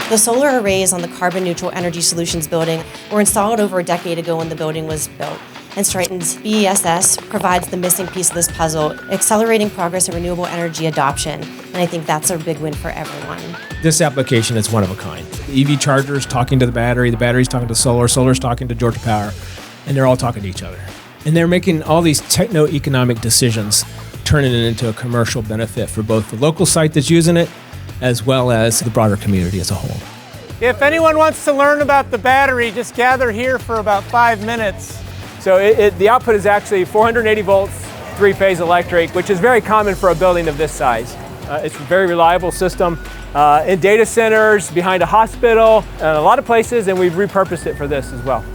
The solar arrays on the Carbon Neutral Energy Solutions building were installed over a decade ago when the building was built. And Stryten's BESS provides the missing piece of this puzzle, accelerating progress in renewable energy adoption. And I think that's a big win for everyone. This application is one of a kind. The EV charger is talking to the battery's talking to solar's talking to Georgia Power, and they're all talking to each other. And they're making all these techno-economic decisions, turning it into a commercial benefit for both the local site that's using it, as well as the broader community as a whole. If anyone wants to learn about the battery, just gather here for about 5 minutes. So the output is actually 480 volts, three-phase electric, which is very common for a building of this size. It's a very reliable system in data centers, behind a hospital, and a lot of places, and we've repurposed it for this as well.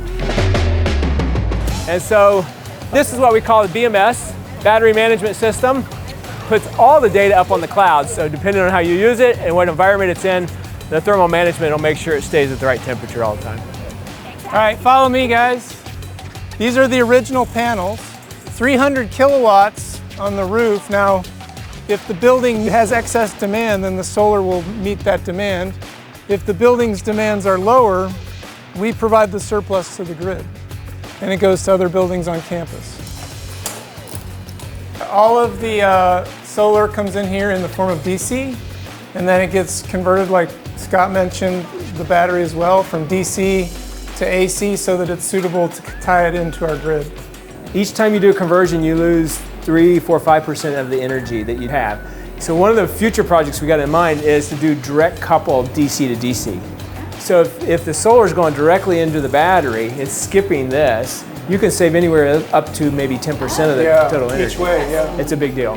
And so this is what we call the BMS, Battery Management System. Puts all the data up on the cloud, so depending on how you use it and what environment it's in, the thermal management will make sure it stays at the right temperature all the time. All right, follow me, guys. These are the original panels, 300 kilowatts on the roof. Now, if the building has excess demand, then the solar will meet that demand. If the building's demands are lower, we provide the surplus to the grid, and it goes to other buildings on campus. All of the solar comes in here in the form of DC, and then it gets converted, like Scott mentioned, the battery as well, from DC to AC so that it's suitable to tie it into our grid. Each time you do a conversion, you lose 3, 4, 5% of the energy that you have. So one of the future projects we got in mind is to do direct couple DC to DC. So if the solar is going directly into the battery, it's skipping this, you can save anywhere up to maybe 10% of the total energy. Each way, yeah. It's a big deal.